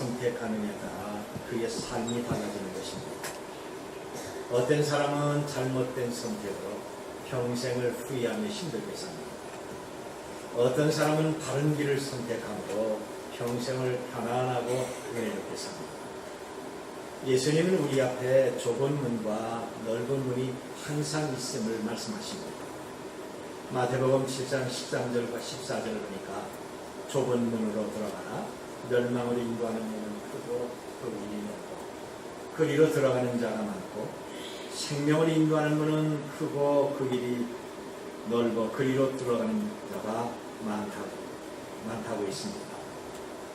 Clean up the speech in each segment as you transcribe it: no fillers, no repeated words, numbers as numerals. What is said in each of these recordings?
선택하느냐에 따라 그의 삶이 달라지는 것입니다. 어떤 사람은 잘못된 선택으로 평생을 후회하며 힘들게 삽니다. 어떤 사람은 바른 길을 선택함으로 평생을 편안하고 은혜롭게 삽니다. 예수님은 우리 앞에 좁은 문과 넓은 문이 항상 있음을 말씀하십니다. 마태복음 7장 13절과 14절을 보니까 좁은 문으로 들어가나 멸망으로 인도하는 문은 크고 그 길이 넓고 그리로 들어가는 자가 많고 생명을 인도하는 문은 크고 그 길이 넓어 그리로 들어가는 자가 많다고 있습니다.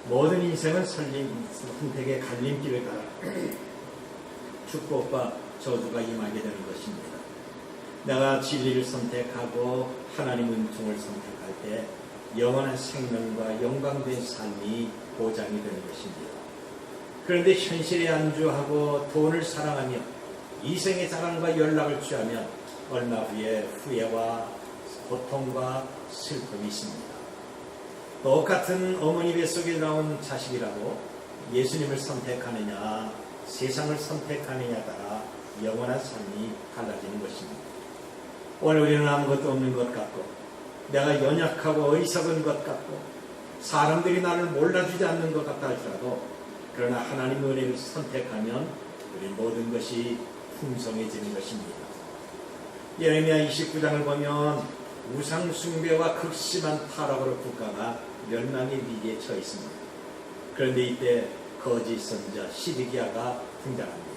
모든 인생은 선택의 갈림길을 따라 축복과 저주가 임하게 되는 것입니다. 내가 진리를 선택하고 하나님 은총을 선택할 때 영원한 생명과 영광된 삶이 보장이 되는 것입니다. 그런데 현실에 안주하고 돈을 사랑하며 이생의 자랑과 연락을 취하면 얼마 후에 후회와 고통과 슬픔이 있습니다. 똑같은 어머니 뱃속에 나온 자식이라도 예수님을 선택하느냐 세상을 선택하느냐에 따라 영원한 삶이 달라지는 것입니다. 오늘 우리는 아무것도 없는 것 같고 내가 연약하고 어리석은 것 같고 사람들이 나를 몰라주지 않는 것 같다 할지라도 그러나 하나님의 은혜를 선택하면 우리 모든 것이 풍성해지는 것입니다. 예레미야 29장을 보면 우상 숭배와 극심한 타락으로 국가가 멸망의 위기에 처해 있습니다. 그런데 이때 거짓 선자 시드기야가 등장합니다.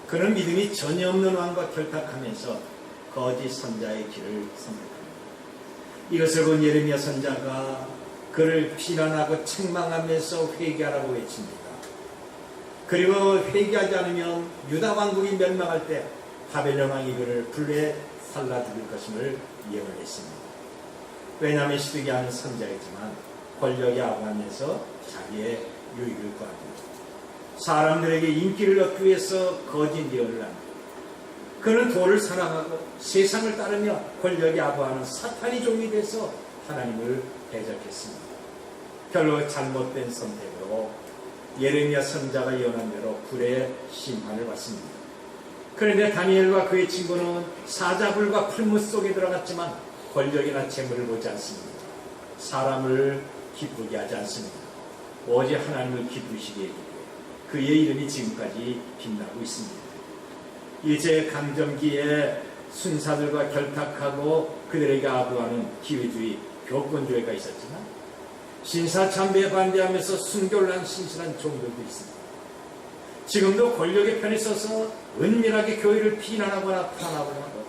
그는 믿음이 전혀 없는 왕과 결탁하면서 거짓 선자의 길을 선택합니다. 이것을 본 예레미야 선자가 그를 비난하고 책망하면서 회개하라고 외칩니다. 그리고 회개하지 않으면 유다 왕국이 멸망할 때 바벨론 왕이 그를 불에 살라 죽일 것임을 예언했습니다. 왜냐하면 시드기야는 선자이지만 권력에 아부하면서 자기의 유익을 구합니다. 사람들에게 인기를 얻기 위해서 거짓 예언을 합니다. 그는 돈을 사랑하고 세상을 따르며 권력에 아부하는 사탄의 종이 돼서 하나님을 대적했습니다. 결국 잘못된 선택으로 예레미야 선자가 예언한 대로 불의 심판을 받습니다. 그런데 다니엘과 그의 친구는 사자불과 풀무 속에 들어갔지만 권력이나 재물을 보지 않습니다. 사람을 기쁘게 하지 않습니다. 오직 하나님을 기쁘시게 해주고 그의 이름이 지금까지 빛나고 있습니다. 일제강점기에 순사들과 결탁하고 그들에게 아부하는 기회주의, 교권주의가 있었지만 신사참배에 반대하면서 순교를 한 신실한 종들도 있습니다. 지금도 권력의 편에 서서 은밀하게 교회를 비난하거나 탄압을 하고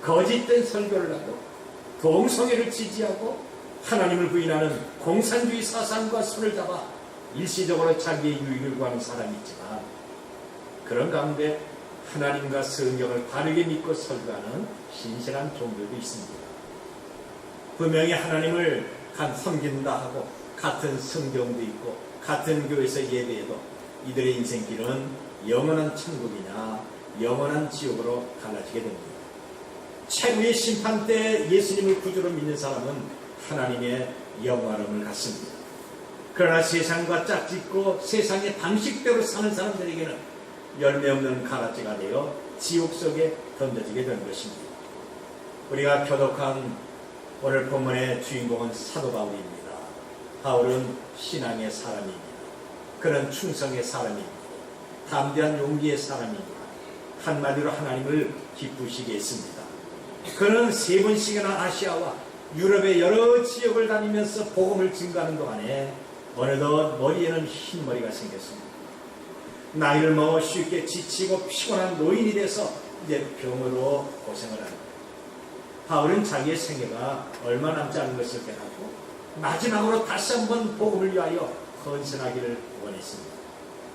거짓된 설교를 하고 동성애를 지지하고 하나님을 부인하는 공산주의 사상과 손을 잡아 일시적으로 자기의 유익을 구하는 사람이 있지만 그런 가운데 하나님과 성경을 바르게 믿고 설교하는 신실한 종들도 있습니다. 분명히 하나님을 섬긴다 하고 같은 성경도 있고 같은 교회에서 예배해도 이들의 인생길은 영원한 천국이냐 영원한 지옥으로 갈라지게 됩니다. 최후의 심판 때 예수님을 구주로 믿는 사람은 하나님의 영화로움을 갖습니다. 그러나 세상과 짝짓고 세상의 방식대로 사는 사람들에게는 열매 없는 가라지가 되어 지옥 속에 던져지게 되는 것입니다. 우리가 교독한 오늘 본문의 주인공은 사도 바울입니다. 바울은 신앙의 사람입니다. 그는 충성의 사람입니다. 담대한 용기의 사람입니다. 한마디로 하나님을 기쁘시게 했습니다. 그는 3번씩이나 아시아와 유럽의 여러 지역을 다니면서 복음을 증거하는 동안에 어느덧 머리에는 흰머리가 생겼습니다. 나이를 먹어 쉽게 지치고 피곤한 노인이 돼서 이제 병으로 고생을 합니다. 바울은 자기의 생애가 얼마 남지 않은 것을 깨닫고 마지막으로 다시 한번 복음을 위하여 헌신하기를 원했습니다.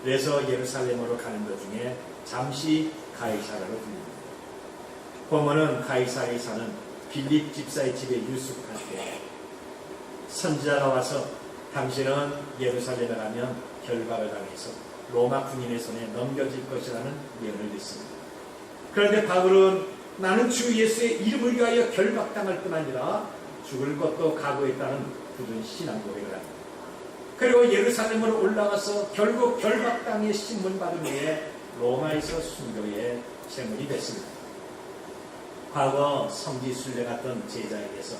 그래서 예루살렘으로 가는 도중에 잠시 가이사라로 들립니다. 본문은 가이사라에 사는 빌립 집사의 집에 유숙할 때 선지자가 와서 당신은 예루살렘에 가면 결박을 당해서 로마 군인의 손에 넘겨질 것이라는 예언을 듣습니다. 그런데 바울은 나는 주 예수의 이름을 위하여 결박당할 뿐 아니라 죽을 것도 각오했다는 굳은 신앙 고백을 합니다. 그리고 예루살렘으로 올라가서 결국 결박당에 신문받은 후에 로마에서 순교의 제물이 됐습니다. 과거 성지순례 갔던 제자에게서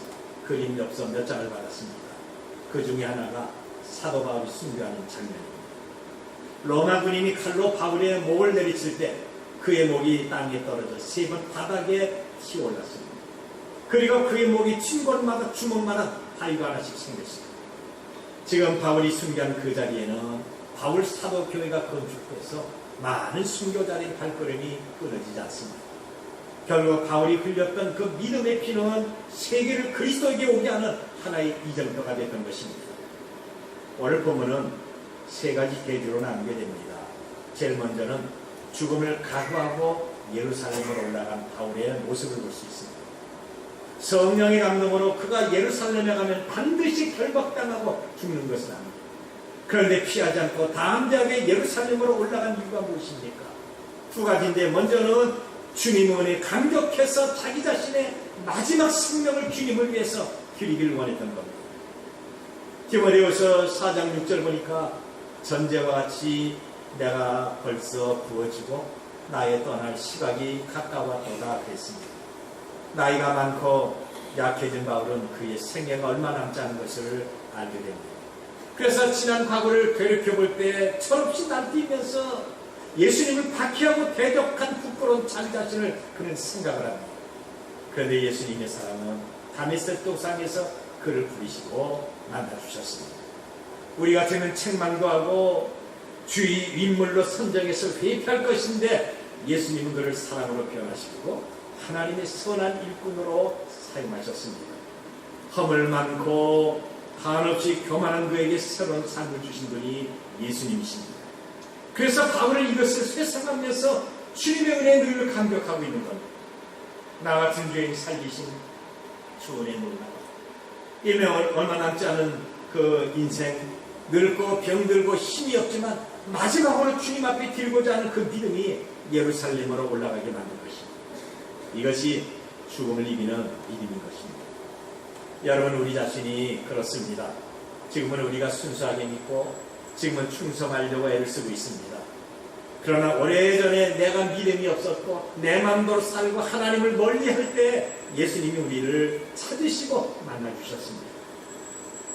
그림 엽서 몇 장을 받았습니다. 그 중에 하나가 사도 바울이 순교하는 장면입니다. 로마 군인이 칼로 바울의 목을 내리칠 때 그의 목이 땅에 떨어져 3번 바닥에 튀어올랐습니다. 그리고 그의 목이 튄 곳마다 주먹마다 바위가 하나씩 생겼습니다. 지금 바울이 순교한 그 자리에는 바울 사도교회가 건축돼서 많은 순교자들의 발걸음이 끊어지지 않습니다. 결국 바울이 흘렸던 그 믿음의 피는 세계를 그리스도에게 오게 하는 하나의 이정표가 됐던 것입니다. 오늘 본문은 3가지 계주로 나누게 됩니다. 제일 먼저는 죽음을 각오하고 예루살렘으로 올라간 바울의 모습을 볼 수 있습니다. 성령의 감동으로 그가 예루살렘에 가면 반드시 결박당하고 죽는 것은 압니다. 그런데 피하지 않고 담대하게 예루살렘으로 올라간 이유가 무엇입니까? 2가지인데, 먼저는 주님 은혜에 감격해서 자기 자신의 마지막 생명을 주님을 위해서 드리기를 원했던 겁니다. 디모데후서 4장 6절 보니까 전제와 같이 내가 벌써 부어지고 나의 떠날 시각이 가까웠도다 그랬습니다. 나이가 많고 약해진 바울은 그의 생애가 얼마 남지 않은 것을 알게 됩니다. 그래서 지난 과거를 되돌아볼 때 철없이 날뛰면서 예수님을 박해하고 대적한 부끄러운 자기 자신을 그는 생각을 합니다. 그런데 예수님의 사랑은 다메섹 도상에서 그를 부르시고 만나주셨습니다. 우리 같으면 책망도 하고 주의 인물로 선정해서 회피할 것인데 예수님은 그를 사랑으로 변화시키고 하나님의 선한 일꾼으로 사용하셨습니다. 허물 많고 한없이 교만한 그에게 새로운 삶을 주신 분이 예수님이십니다. 그래서 바울은 이것을 회상하면서 주님의 은혜에 늘 감격하고 있는 겁니다. 나 같은 죄인 살리신 주 은혜 놀라워. 이미 얼마 남지 않은 그 인생, 늙고 병들고 힘이 없지만 마지막으로 주님 앞에 들고자 하는 그 믿음이 예루살렘으로 올라가게 만든 것입니다. 이것이 죽음을 이기는 믿음인 것입니다. 여러분, 우리 자신이 그렇습니다. 지금은 우리가 순수하게 믿고 지금은 충성하려고 애를 쓰고 있습니다. 그러나 오래전에 내가 믿음이 없었고 내 마음대로 살고 하나님을 멀리할 때 예수님이 우리를 찾으시고 만나주셨습니다.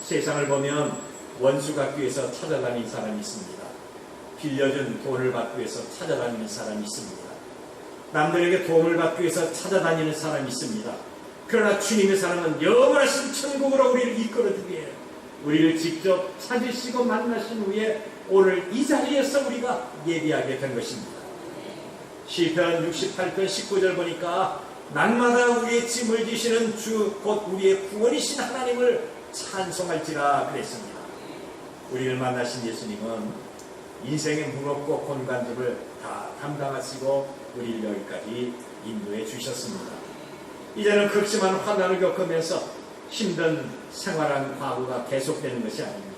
세상을 보면 원수 갚기 위해서 찾아다니는 사람이 있습니다. 빌려준 돈을 받기 위해서 찾아다니는 사람이 있습니다. 남들에게 도움을 받기 위해서 찾아다니는 사람이 있습니다. 그러나 주님의 사랑은 영원하신 천국으로 우리를 이끌어주기 위해 우리를 직접 찾으시고 만나신 후에 오늘 이 자리에서 우리가 예비하게 된 것입니다. 시편 68편 19절 보니까 날마다 우리의 짐을 지시는 주 곧 우리의 구원이신 하나님을 찬송할지라 그랬습니다. 우리를 만나신 예수님은 인생의 무겁고 곤간짐을 다 담당하시고 우리를 여기까지 인도해 주셨습니다. 이제는 극심한 환난을 겪으면서 힘든 생활한 과거가 계속되는 것이 아닙니다.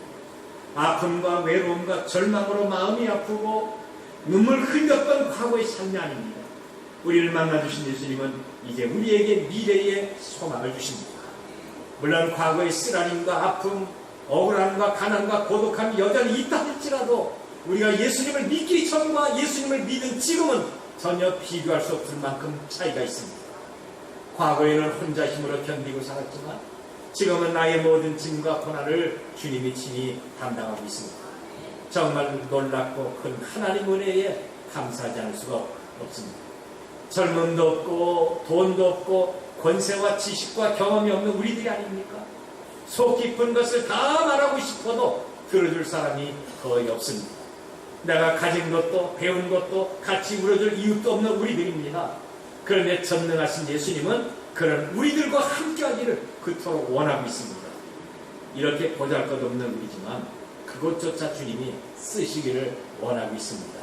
아픔과 외로움과 절망으로 마음이 아프고 눈물 흘렸던 과거의 삶이 아닙니다. 우리를 만나주신 예수님은 이제 우리에게 미래의 소망을 주십니다. 물론 과거의 쓰라림과 아픔, 억울함과 가난과 고독함이 여전히 있다 할지라도 우리가 예수님을 믿기 전과 예수님을 믿은 지금은 전혀 비교할 수 없을 만큼 차이가 있습니다. 과거에는 혼자 힘으로 견디고 살았지만 지금은 나의 모든 짐과 고난을 주님이 친히 담당하고 있습니다. 정말 놀랍고 큰 하나님 은혜에 감사하지 않을 수가 없습니다. 젊음도 없고 돈도 없고 권세와 지식과 경험이 없는 우리들이 아닙니까? 속 깊은 것을 다 말하고 싶어도 들어줄 사람이 거의 없습니다. 내가 가진 것도 배운 것도 같이 울어줄 이웃도 없는 우리들입니다. 그런데 전능하신 예수님은 그런 우리들과 함께하기를 그토록 원하고 있습니다. 이렇게 보잘것없는 우리지만 그것조차 주님이 쓰시기를 원하고 있습니다.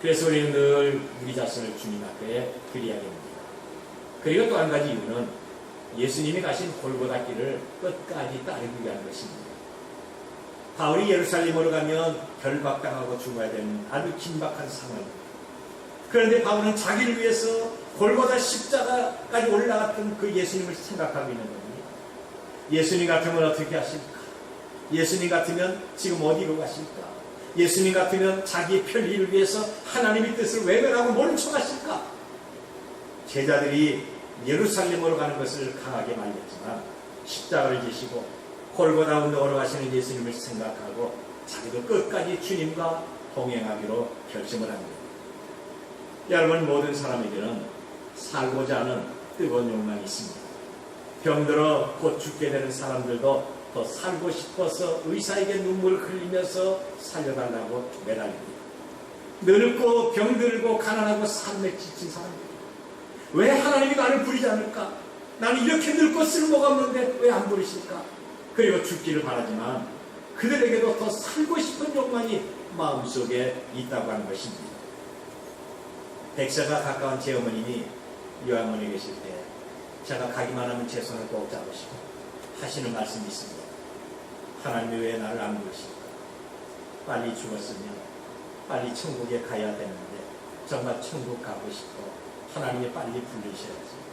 그래서 우리는 늘 우리 자신을 주님 앞에 드려야 됩니다. 그리고 또 한 가지 이유는 예수님이 가신 골고다 길을 끝까지 따르기 위한 것입니다. 바울이 예루살렘으로 가면 결박당하고 죽어야 되는 아주 긴박한 상황입니다. 그런데 바울은 자기를 위해서 골고다 십자가까지 올라갔던 그 예수님을 생각하고 있는 겁니다. 예수님 같으면 어떻게 하실까? 예수님 같으면 지금 어디로 가실까? 예수님 같으면 자기 편리를 위해서 하나님의 뜻을 외면하고 멈춰가실까? 제자들이 예루살렘으로 가는 것을 강하게 말렸지만 십자가를 지시고 골고다 언덕으로 가시는 예수님을 생각하고 자기도 끝까지 주님과 동행하기로 결심을 합니다. 여러분, 모든 사람에게는 살고자 하는 뜨거운 욕망이 있습니다. 병들어 곧 죽게 되는 사람들도 더 살고 싶어서 의사에게 눈물을 흘리면서 살려달라고 매달립니다. 늙고 병들고 가난하고 삶에 지친 사람들, 왜 하나님이 나를 부리지 않을까? 나는 이렇게 늙고 쓸모가 없는데 왜 안 부리실까? 그리고 죽기를 바라지만 그들에게도 더 살고 싶은 욕망이 마음속에 있다고 하는 것입니다. 백세가 가까운 제 어머님이 요양원에 계실 때 제가 가기만 하면 제 손을 꼭 잡으시고 하시는 말씀이 있습니다. 하나님이 왜 나를 안 부르실까? 빨리 죽었으면 빨리 천국에 가야 되는데 정말 천국 가고 싶고 하나님이 빨리 부르셔야지.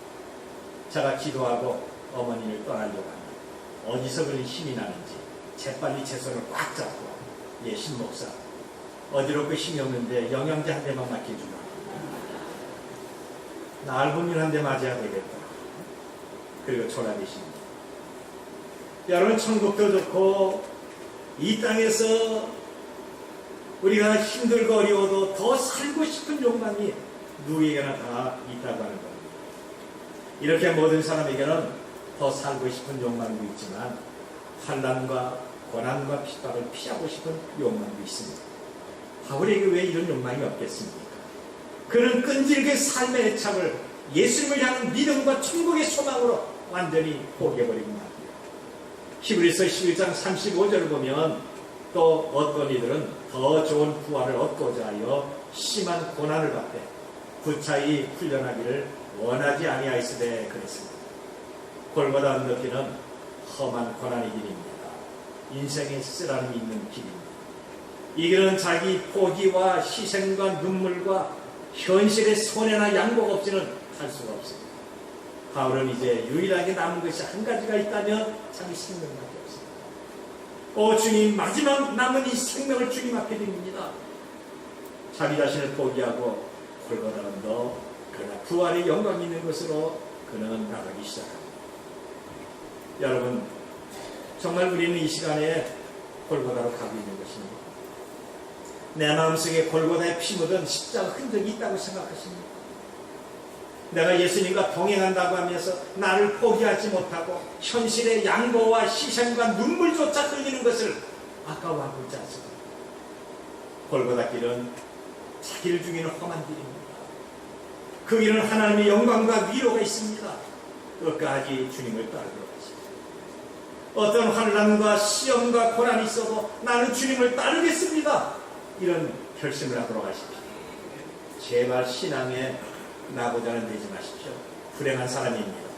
제가 기도하고 어머니를 떠나려고 하면 어디서 그런 힘이 나는지 재빨리 제 손을 꽉 잡고, 예, 신목사 어디로 그 힘이 없는데 영양제 한 대만 맡겨주라. 나 알부민 한 대 맞아야 되겠다. 그리고 졸아계십니다. 여러분, 천국도 좋고 이 땅에서 우리가 힘들고 어려워도 더 살고 싶은 욕망이 누구에게나 다 있다고 하는 겁니다. 이렇게 모든 사람에게는 더 살고 싶은 욕망도 있지만 환난과 고난과 핍박을 피하고 싶은 욕망도 있습니다. 바울에게 왜 이런 욕망이 없겠습니까? 그는 끈질긴 삶의 애착을 예수님을 향한 믿음과 천국의 소망으로 완전히 포기해버리고 말합니다. 히브리서 11장 35절을 보면 또 어떤 이들은 더 좋은 부활을 얻고자 하여 심한 고난을 받되 구차히 훈련하기를 원하지 아니하였으되 그랬습니다. 골고다 언덕길은 험한 고난의 길입니다. 인생에 쓰라림이 있는 길입니다. 이 길은 자기 포기와 희생과 눈물과 현실의 손해나 양복 없이는 갈 수가 없습니다. 바울은 이제 유일하게 남은 것이 한 가지가 있다면 자기 생명밖에 없습니다. 오 주님, 마지막 남은 이 생명을 주님 앞에 드립니다. 자기 자신을 포기하고 골고다 언덕, 그러나 부활의 영광이 있는 것으로 그는 나가기 시작합니다. 여러분, 정말 우리는 이 시간에 골고다로 가고 있는 것입니다. 내 마음속에 골고다에 피 묻은 십자가 흔적이 있다고 생각하십니까? 내가 예수님과 동행한다고 하면서 나를 포기하지 못하고 현실의 양보와 희생과 눈물조차 흘리는 것을 아까워하고 있지 않습니까? 골고다 길은 자기를 죽이는 험한 길입니다. 그 길은 하나님의 영광과 위로가 있습니다. 끝까지 주님을 따르도록 하십시오. 어떤 환난과 시험과 고난이 있어도 나는 주님을 따르겠습니다. 이런 결심을 하도록 하십시오. 제발 신앙에 나고자는 되지 마십시오. 불행한 사람입니다.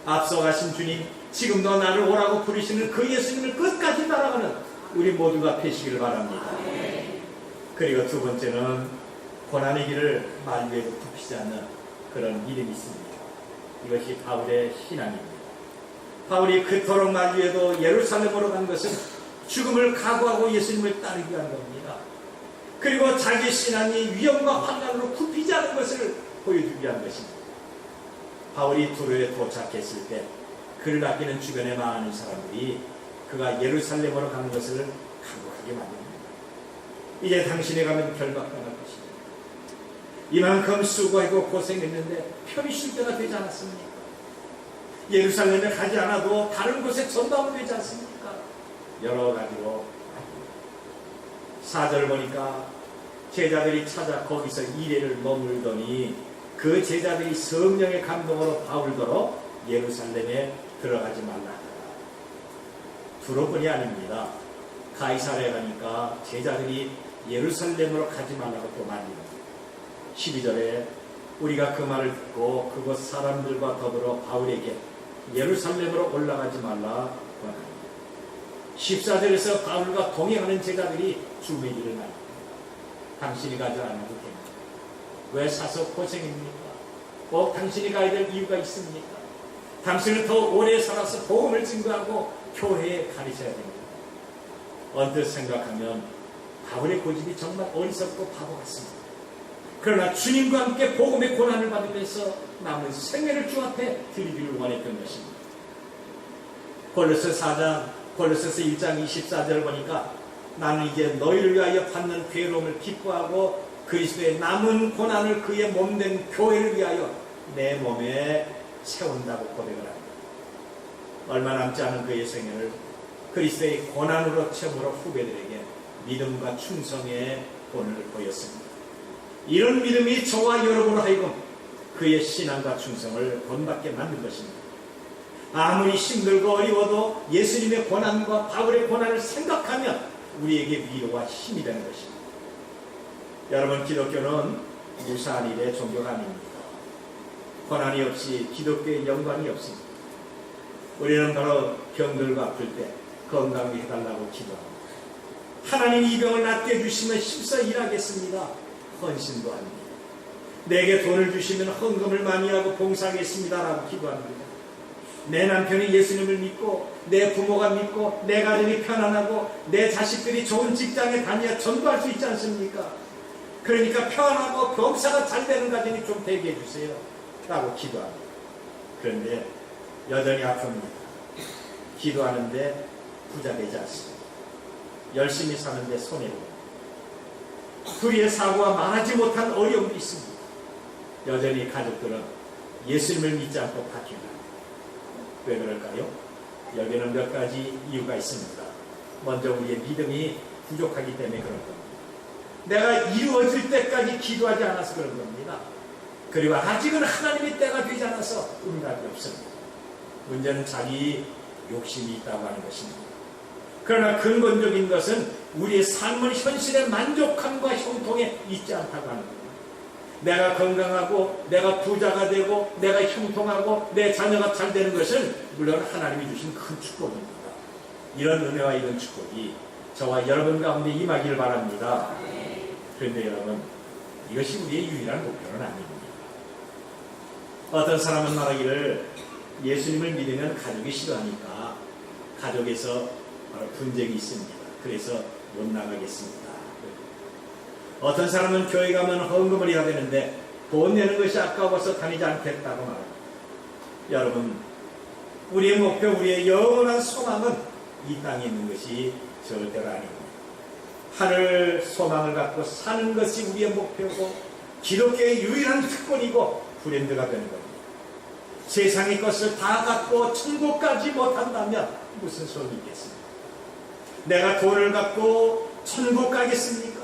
앞서가신 주님, 지금도 나를 오라고 부르시는 그 예수님을 끝까지 따라가는 우리 모두가 되시기를 바랍니다. 그리고 두 번째는 고난의 길을 만류에도 굽히지 않는 그런 믿음이 있습니다. 이것이 바울의 신앙입니다. 바울이 그토록 만류에도 예루살렘으로 간 것은 죽음을 각오하고 예수님을 따르기 위한 겁니다. 그리고 자기 신앙이 위험과 환난으로 굽히지 않은 것을 보여주기 위한 것입니다. 바울이 두로에 도착했을 때 그를 아끼는 주변의 많은 사람들이 그가 예루살렘으로 가는 것을 각오하게 만듭니다. 이제 당신이 가면 결박당할 것입니다. 이만큼 수고하고 고생했는데 편히 쉴 때가 되지 않았습니까? 예루살렘에 가지 않아도 다른 곳에 전담이 되지 않습니까? 여러 가지로 4절 보니까 제자들이 찾아 거기서 이래를 머물더니 그 제자들이 성령의 감동으로 바울더러 예루살렘에 들어가지 말라 하더라. 두로뿐이 아닙니다. 가이사랴에 가니까 제자들이 예루살렘으로 가지 말라고 또 말합니다. 12절에 우리가 그 말을 듣고 그곳 사람들과 더불어 바울에게 예루살렘으로 올라가지 말라 권합니다. 14절에서 바울과 동행하는 제자들이 주매기를 말합니다. 당신이 가지 않아도 됩니다. 왜 사서 고생입니까? 꼭 당신이 가야 될 이유가 있습니까? 당신은 더 오래 살아서 복음을 증거하고 교회에 가르쳐야 됩니다. 언뜻 생각하면 바울의 고집이 정말 어리석고 바보 같습니다. 그러나 주님과 함께 복음의 고난을 받으면서 남은 생애를 주 앞에 드리기를 원했던 것입니다. 골로새서 1장 24절 보니까 나는 이제 너희를 위하여 받는 괴로움을 기뻐하고 그리스도의 남은 고난을 그의 몸된 교회를 위하여 내 몸에 채운다고 고백을 합니다. 얼마 남지 않은 그의 생애를 그리스도의 고난으로 채우러 후배들에게 믿음과 충성의 본을 보였습니다. 이런 믿음이 저와 여러분으로 하여금 그의 신앙과 충성을 본받게 만든 것입니다. 아무리 힘들고 어려워도 예수님의 고난과 바울의 고난을 생각하면 우리에게 위로와 힘이 되는 것입니다. 여러분, 기독교는 무사한 일의 종교가 아닙니다. 고난이 없이 기독교의 영광이 없습니다. 우리는 바로 병들고 아플 때 건강히 해달라고 기도합니다. 하나님 이 병을 낫게 해주시면 힘써 일하겠습니다. 헌신도 합니다. 내게 돈을 주시면 헌금을 많이 하고 봉사하겠습니다 라고 기도합니다. 내 남편이 예수님을 믿고 내 부모가 믿고 내 가정이 편안하고 내 자식들이 좋은 직장에 다녀야 전도할 수 있지 않습니까? 그러니까 편안하고 병사가 잘 되는 가정이 좀 되게 해주세요 라고 기도합니다. 그런데 여전히 아픕니다. 기도하는데 부자 되지 않습니다. 열심히 사는데 손해보고 불의의 사고가 많아지 못한 어려움도 있습니다. 여전히 가족들은 예수님을 믿지 않고 바뀝니다. 왜 그럴까요? 여기는 몇 가지 이유가 있습니다. 먼저 우리의 믿음이 부족하기 때문에 그런 겁니다. 내가 이루어질 때까지 기도하지 않아서 그런 겁니다. 그리고 아직은 하나님의 때가 되지 않아서 응답이 없습니다. 문제는 자기 욕심이 있다고 하는 것입니다. 그러나 근본적인 것은 우리의 삶은 현실의 만족함과 형통에 있지 않다고 하는 겁니다. 내가 건강하고 내가 부자가 되고 내가 형통하고 내 자녀가 잘 되는 것은 물론 하나님이 주신 큰 축복입니다. 이런 은혜와 이런 축복이 저와 여러분 가운데 임하기를 바랍니다. 그런데 여러분, 이것이 우리의 유일한 목표는 아닙니다. 어떤 사람은 말하기를 예수님을 믿으면 가족이 싫어하니까 가족에서 바로 분쟁이 있습니다. 그래서 못 나가겠습니다. 어떤 사람은 교회 가면 헌금을 해야 되는데 돈 내는 것이 아까워서 다니지 않겠다고 말합니다. 여러분, 우리의 목표, 우리의 영원한 소망은 이 땅에 있는 것이 절대로 아닙니다. 하늘 소망을 갖고 사는 것이 우리의 목표고 기독교의 유일한 특권이고 브랜드가 되는 겁니다. 세상의 것을 다 갖고 천국까지 못한다면 무슨 소용이 있겠습니까? 내가 돈을 갖고 천국 가겠습니까?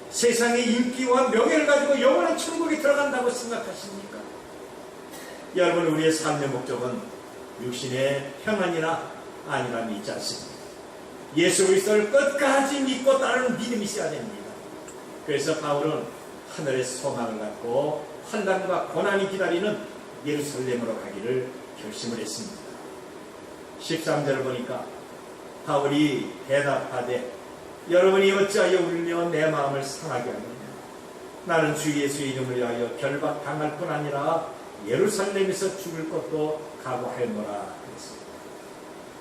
세상의 인기와 명예를 가지고 영원한 천국에 들어간다고 생각하십니까? 여러분, 우리의 삶의 목적은 육신의 평안이나 아니라 믿지 않습니다. 예수 그리스도를 끝까지 믿고 따르는 믿음이 있어야 됩니다. 그래서 바울은 하늘의 소망을 갖고 환난과 고난이 기다리는 예루살렘으로 가기를 결심을 했습니다. 13절을 보니까 바울이 대답하되 여러분이 어찌하여 울며 내 마음을 상하게 하느냐. 나는 주 예수의 이름을 위하여 결박당할 뿐 아니라 예루살렘에서 죽을 것도 각오하였노라 그랬습니다.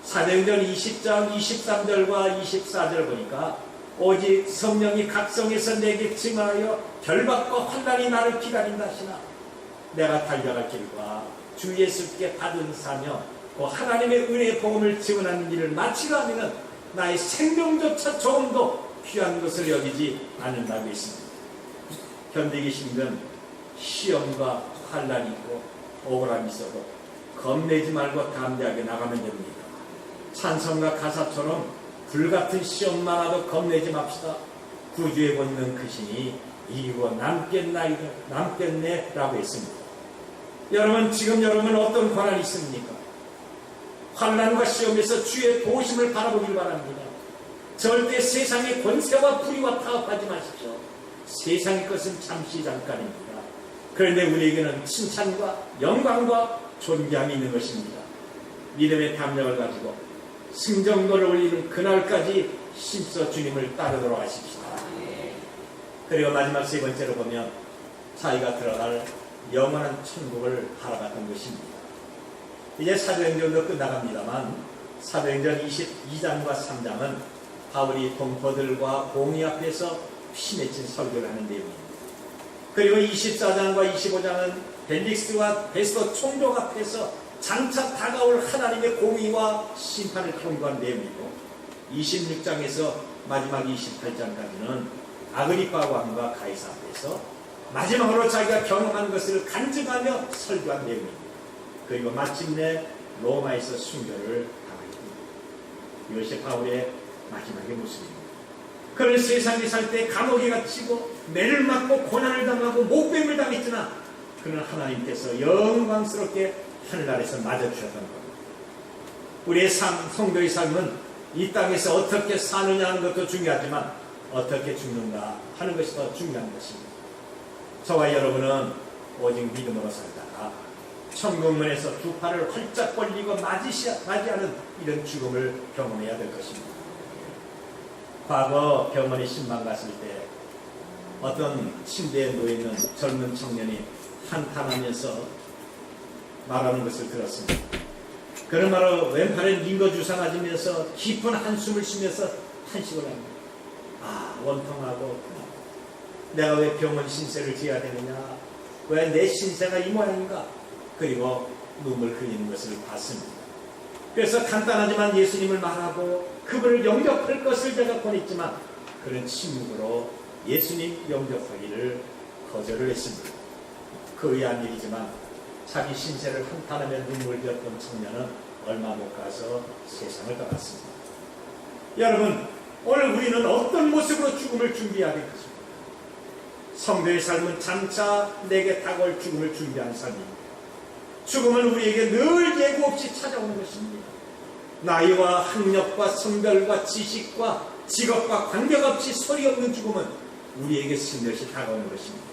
사도행전 20장 23절과 24절을 보니까 오직 성령이 각성해서 내게 증하여 결박과 환난이 나를 기다린다 하시나 내가 달려갈 길과 주 예수께 받은 사며 그 하나님의 은혜의 복음을 증언하는 일을 마치려 하면 나의 생명조차 조금도 귀한 것을 여기지 않는다고 했습니다. 견디기 힘든 시험과 환난이 있고 억울함이 있어도 겁내지 말고 담대하게 나가면 됩니다. 찬송가 가사처럼 불같은 시험 많아도 겁내지 맙시다. 구주의 본능 그 신이 이기고 남겠네 라고 했습니다. 여러분, 지금 여러분 어떤 고난이 있습니까? 환난과 시험에서 주의 도우심을 바라보길 바랍니다. 절대 세상의 권세와 불의와 타협하지 마십시오. 세상의 것은 잠시 잠깐입니다. 그런데 우리에게는 칭찬과 영광과 존귀함이 있는 것입니다. 믿음의 담력을 가지고 승정도를 올리는 그날까지 힘써 주님을 따르도록 하십시다. 그리고 마지막 세 번째로 보면 자기가 들어갈 영원한 천국을 바라봤던 것입니다. 이제 사도행전도 끝나갑니다만 사도행전 22장과 3장은 바울이 동포들과 공의 앞에서 피맺힌 설교를 하는 내용입니다. 그리고 24장과 25장은 벨릭스와 베스도 총독 앞에서 장차 다가올 하나님의 공의와 심판을 경고한 내용이고, 26장에서 마지막 28장까지는 아그리파 왕과 가이사 앞에서 마지막으로 자기가 경험한 것을 간증하며 설교한 내용입니다. 그리고 마침내 로마에서 순교를 당하였습니다. 이것이 바울의 마지막의 모습입니다. 그는 세상에 살 때 감옥에 갇히고 매를 맞고 고난을 당하고 목뱀을 당했으나 그는 하나님께서 영광스럽게 하늘나라에서 맞아주셨던 겁니다. 우리의 삶, 성도의 삶은 이 땅에서 어떻게 사느냐 하는 것도 중요하지만 어떻게 죽는가 하는 것이 더 중요한 것입니다. 저와 여러분은 오직 믿음으로 살다가 천국문에서 두 팔을 활짝 벌리고 맞이하는 이런 죽음을 경험해야 될 것입니다. 과거 병원에 신방 갔을 때 어떤 침대에 누워있는 젊은 청년이 한탄하면서 말하는 것을 들었습니다. 그는 바로 왼팔에 링거주사 맞으면서 깊은 한숨을 쉬면서 탄식을 합니다. 아, 원통하고 내가 왜 병원 신세를 져야 되느냐, 왜 내 신세가 이 모양인가, 그리고 눈물 흘리는 것을 봤습니다. 그래서 간단하지만 예수님을 말하고 그분을 영접할 것을 제가 권했지만 그런 침묵으로 예수님 영접하기를 거절을 했습니다. 그 의아한 일이지만 자기 신세를 한탄하며 눈물 흘렸던 청년은 얼마 못 가서 세상을 떠났습니다. 여러분, 오늘 우리는 어떤 모습으로 죽음을 준비해야 될 것입니다. 성도의 삶은 장차 내게 다가올 죽음을 준비하는 삶입니다. 죽음은 우리에게 늘 예고 없이 찾아오는 것입니다. 나이와 학력과 성별과 지식과 직업과 관계없이 소리 없는 죽음은 우리에게 슬며시 다가오는 것입니다.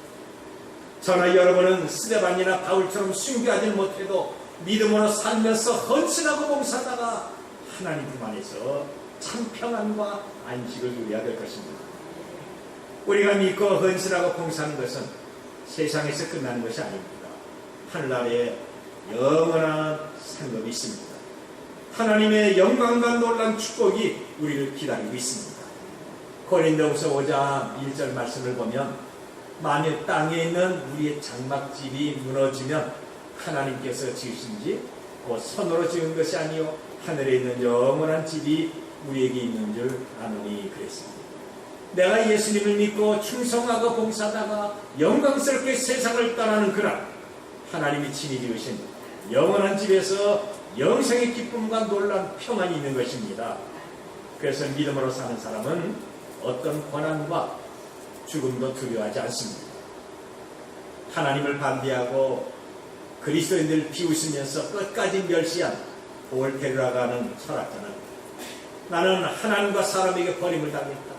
저나 여러분은 스데반이나 바울처럼 순교하지 못해도 믿음으로 살면서 헌신하고 봉사하다가 하나님 품 안에서 참 평안과 안식을 누려야 될 것입니다. 우리가 믿고 헌신하고 봉사하는 것은 세상에서 끝나는 것이 아닙니다. 하늘나라에 영원한 상급이 있습니다. 하나님의 영광과 놀라운 축복이 우리를 기다리고 있습니다. 고린도후서 5장 1절 말씀을 보면 만일 땅에 있는 우리의 장막집이 무너지면 하나님께서 지으신지 곧 손으로 지은 것이 아니요 하늘에 있는 영원한 집이 우리에게 있는 줄 아노니 그랬습니다. 내가 예수님을 믿고 충성하고 봉사하다가 영광스럽게 세상을 떠나는 그날 하나님이 친히 지으신 영원한 집에서 영생의 기쁨과 놀라운 평안이 있는 것입니다. 그래서 믿음으로 사는 사람은 어떤 고난과 죽음도 두려워하지 않습니다. 하나님을 반대하고 그리스도인들을 비웃으면서 끝까지 멸시한 볼테르라가는 철학자는 나는 하나님과 사람에게 버림을 당했다.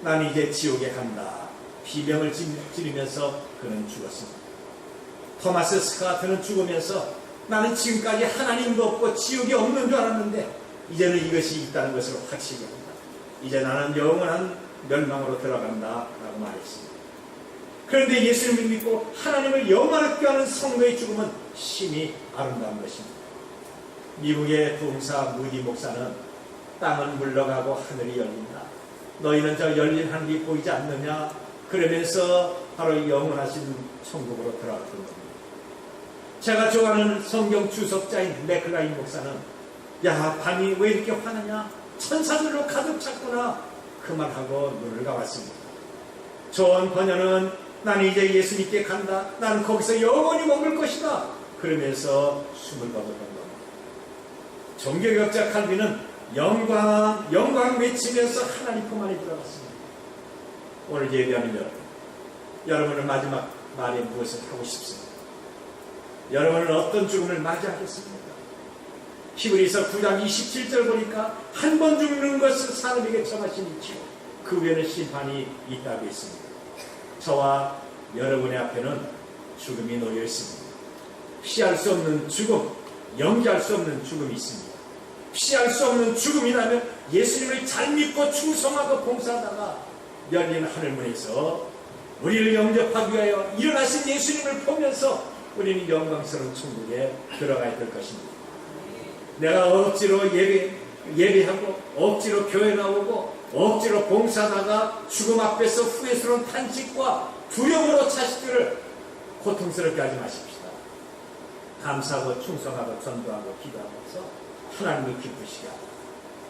나는 이제 지옥에 간다. 비명을 지르면서 그는 죽었습니다. 토마스 스카트는 죽으면서 나는 지금까지 하나님도 없고 지옥이 없는 줄 알았는데 이제는 이것이 있다는 것을 확실히 합니다. 이제 나는 영원한 멸망으로 들어간다 라고 말했습니다. 그런데 예수님을 믿고 하나님을 영원하게 하는 성도의 죽음은 심히 아름다운 것입니다. 미국의 부흥사 무디 목사는 땅은 물러가고 하늘이 열린다. 너희는 저 열린 하늘이 보이지 않느냐? 그러면서 바로 영원하신 천국으로 들어갔던 겁니다. 제가 좋아하는 성경 주석자인 맥클라인 목사는 야, 밤이 왜 이렇게 화나냐? 천사들로 가득 찼구나. 그 말하고 눈을 감았습니다. 존 번연은 나는 이제 예수님께 간다. 나는 거기서 영원히 머물 것이다. 그러면서 숨을 거뒀던 겁니다. 종교개혁자 칼빈은 영광 외치면서 하나님 품 안에 들어갔습니다. 오늘 예배하는 여러분은 마지막 말에 무엇을 하고 싶습니까? 여러분은 어떤 죽음을 맞이하겠습니까? 히브리서 9장 27절 보니까 한 번 죽는 것은 사람에게 정하신 이치요 그 후에는 심판이 있다고 했습니다. 저와 여러분의 앞에는 죽음이 놓여 있습니다. 피할 수 없는 죽음, 연기할 수 없는 죽음이 있습니다. 피할 수 없는 죽음이라면 예수님을 잘 믿고 충성하고 봉사하다가 열린 하늘문에서 우리를 영접하기 위하여 일어나신 예수님을 보면서 우리는 영광스러운 천국에 들어가야 될 것입니다. 내가 억지로 예배하고 억지로 교회 나오고 억지로 봉사하다가 죽음 앞에서 후회스러운 탄식과 두려움으로 자식들을 고통스럽게 하지 마십시다. 감사하고 충성하고 전도하고 기도하면서 하나님이 기쁘시게 하고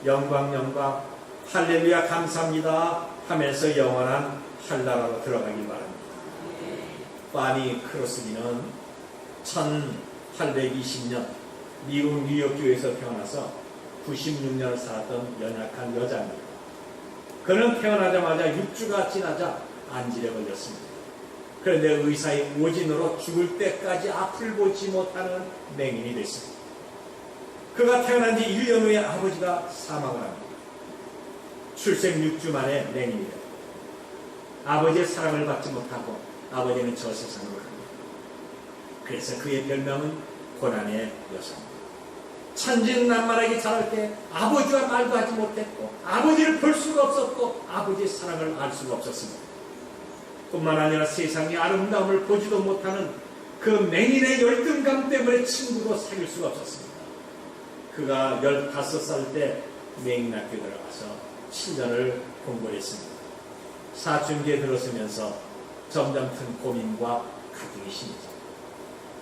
영광 영광 할렐루야 감사합니다 하면서 영원한 한나라로 들어가길 바랍니다. 파니 크로스비는 1820년 미국 뉴욕주에서 태어나서 96년을 살았던 연약한 여자입니다. 그는 태어나자마자 6주가 지나자 안질에 걸렸습니다. 그런데 의사의 오진으로 죽을 때까지 앞을 보지 못하는 맹인이 됐습니다. 그가 태어난 지 1년 후에 아버지가 사망을 합니다. 출생 6주 만에 맹인이 됩니다. 아버지의 사랑을 받지 못하고 아버지는 저 세상으로 갑니다. 그래서 그의 별명은 고난의 여사입니다. 천진난만하게 자랄 때 아버지와 말도 하지 못했고 아버지를 볼 수가 없었고 아버지의 사랑을 알 수가 없었습니다. 뿐만 아니라 세상의 아름다움을 보지도 못하는 그 맹인의 열등감 때문에 친구도 사귈 수가 없었습니다. 그가 15살 때 맹인학교 들어가서 7년을 공부를 했습니다. 사춘기에 들어서면서 점점 큰 고민과 갈등이 심해집니다.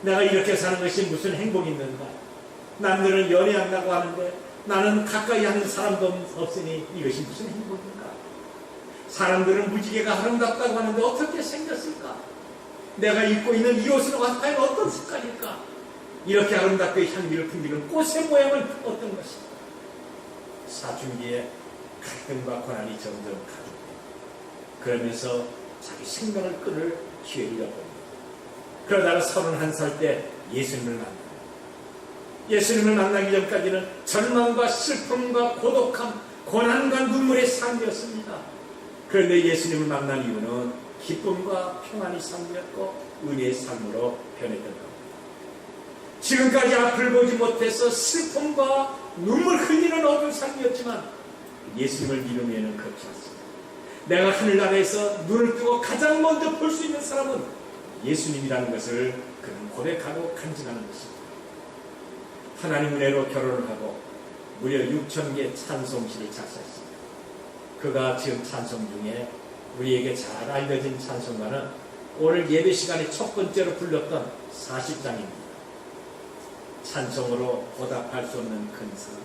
내가 이렇게 사는 것이 무슨 행복이 있는가? 남들은 연애한다고 하는데 나는 가까이 하는 사람도 없으니 이것이 무슨 행복인가? 사람들은 무지개가 아름답다고 하는데 어떻게 생겼을까? 내가 입고 있는 이 옷은 과연 어떤 색깔일까? 이렇게 아름답게 향기를 풍기는 꽃의 모양은 어떤 것일까? 사춘기에 갈등과 고난이 점점 가중됩니다. 그러면서 자기 생명을 끊을 기회를 엿봅니다. 그러다가 31살 때 예수님을 만납니다. 예수님을 만나기 전까지는 절망과 슬픔과 고독함, 고난과 눈물의 삶이었습니다. 그런데 예수님을 만난 이유는 기쁨과 평안의 삶이었고 은혜의 삶으로 변했던 겁니다. 지금까지 앞을 보지 못해서 슬픔과 눈물 흘리는 어두운 삶이었지만 예수님을 믿으면 그렇지 않습니다. 내가 하늘나라에서 눈을 뜨고 가장 먼저 볼 수 있는 사람은 예수님이라는 것을 그는 고백하고 간증하는 것입니다. 하나님 은혜로 결혼을 하고 무려 6,000개의 찬송시를 작사했습니다. 그가 지은 찬송 중에 우리에게 잘 알려진 찬송가는 오늘 예배 시간에 첫 번째로 불렀던 40장입니다. 찬송으로 보답할 수 없는 큰 사랑,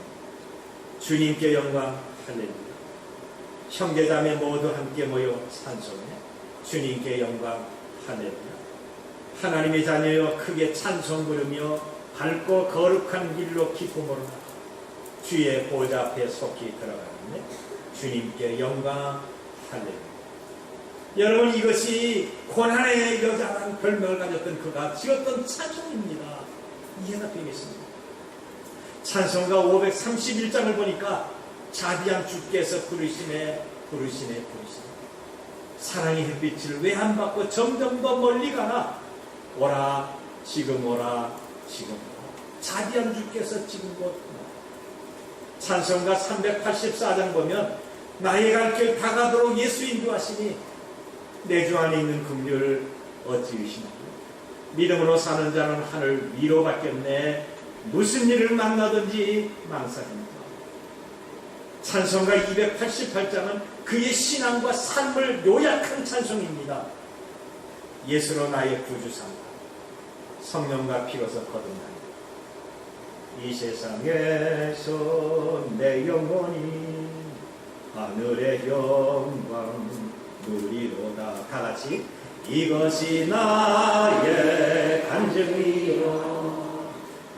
주님께 영광, 할렐루야. 형제자매 모두 함께 모여 찬송해 주님께 영광, 할렐루야. 하나님의 자녀여 크게 찬송 부르며 밝고 거룩한 길로 기쁨으로 나가 주의 보좌 앞에 속히 들어가는데 주님께 영광, 할렐루야. 여러분, 이것이 고난의 여자라는 별명을 가졌던 그가 지었던 찬송입니다. 이해가 되겠습니다. 찬송가 531장을 보니까 자비한 주께서 부르시네 사랑의 햇빛을 왜 안 받고 점점 더 멀리 가나? 오라 지금 오라 지금 오라. 자비한 주께서 지금 곧 찬송가 384장 보면 나의 갈 길 다가도록 예수 인도하시니 내 주 안에 있는 긍휼을 어찌 의심하고 믿음으로 사는 자는 하늘 위로밖에 없네. 무슨 일을 만나든지 망설입니다. 찬송가 288장은 그의 신앙과 삶을 요약한 찬송입니다. 예수로 나의 구주 삼아 성령과 피로서 거듭나니 이 세상에서 내 영혼이 하늘의 영광 누리로다. 다같이 이것이 나의 간증이요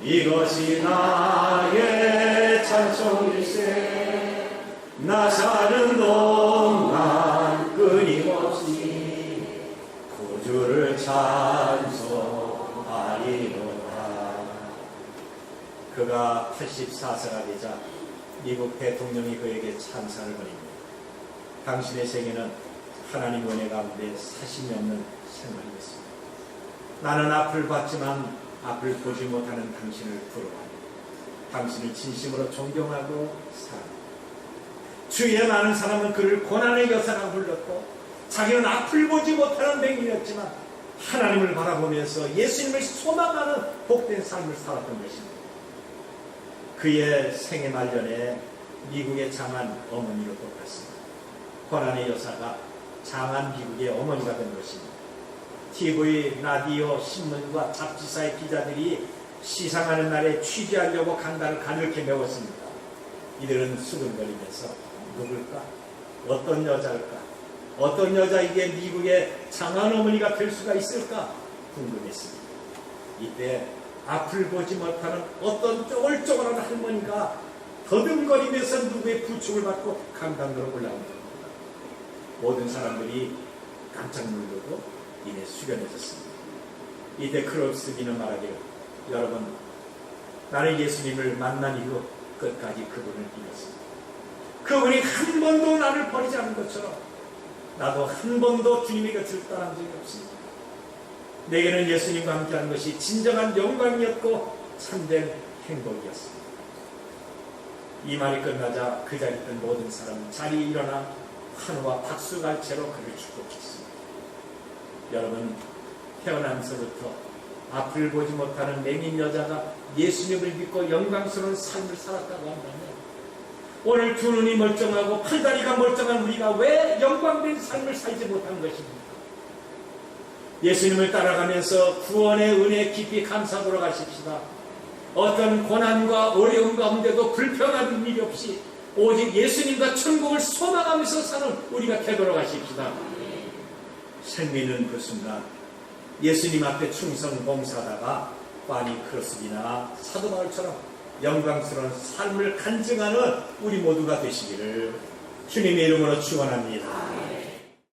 이것이 나의 찬송일세 나 사는 동안 끊임없이 구주를 찬송하리로다. 그가 84세가 되자 미국 대통령이 그에게 찬사를 보냅니다. 당신의 생애는 하나님 은혜 가운데 사심이 없는 생활이었습니다. 나는 앞을 봤지만 앞을 보지 못하는 당신을 부러워합니다. 당신을 진심으로 존경하고 사랑합니다. 주위에 많은 사람은 그를 고난의 여사라고 불렀고 자기는 앞을 보지 못하는 맹인이었지만 하나님을 바라보면서 예수님을 소망하는 복된 삶을 살았던 것입니다. 그의 생애 말년에 미국의 장한 어머니로 돌아갔습니다. 고난의 여사가 장한 미국의 어머니가 된 것입니다. TV, 라디오, 신문과 잡지사의 기자들이 시상하는 날에 취재하려고 강단을 가늘게 메웠습니다. 이들은 수근거리면서 누굴까? 어떤 여자일까? 어떤 여자에게 미국의 장한 어머니가 될 수가 있을까? 궁금했습니다. 이때 앞을 보지 못하는 어떤 쪼글쪼글한 할머니가 더듬거리면서 누구의 부축을 받고 강단으로 올라옵니다. 모든 사람들이 깜짝 놀라고 이내 숙연해졌습니다. 이때 크롭스기는 말하기를, 여러분, 나는 예수님을 만난 이후 끝까지 그분을 믿었습니다. 그분이 한 번도 나를 버리지 않은 것처럼 나도 한 번도 주님의 곁을 떠난 적이 없습니다. 내게는 예수님과 함께하는 것이 진정한 영광이었고 참된 행복이었습니다. 이 말이 끝나자 그 자리에 있던 모든 사람은 자리에 일어나 한우와 박수갈채로 그를 축복했습니다. 여러분, 태어나면서부터 앞을 보지 못하는 맹인 여자가 예수님을 믿고 영광스러운 삶을 살았다고 한다면, 오늘 두 눈이 멀쩡하고 팔다리가 멀쩡한 우리가 왜 영광된 삶을 살지 못한 것입니까? 예수님을 따라가면서 구원의 은혜에 깊이 감사 돌아가십시다. 어떤 고난과 어려움 가운데도 불평하는 일이 없이 오직 예수님과 천국을 소망하면서 사는 우리가 되돌아가십시다. 생미는 그 순간 예수님 앞에 충성 봉사하다가 파니 크로스기나 사도 바울처럼 영광스러운 삶을 간증하는 우리 모두가 되시기를 주님의 이름으로 축원합니다.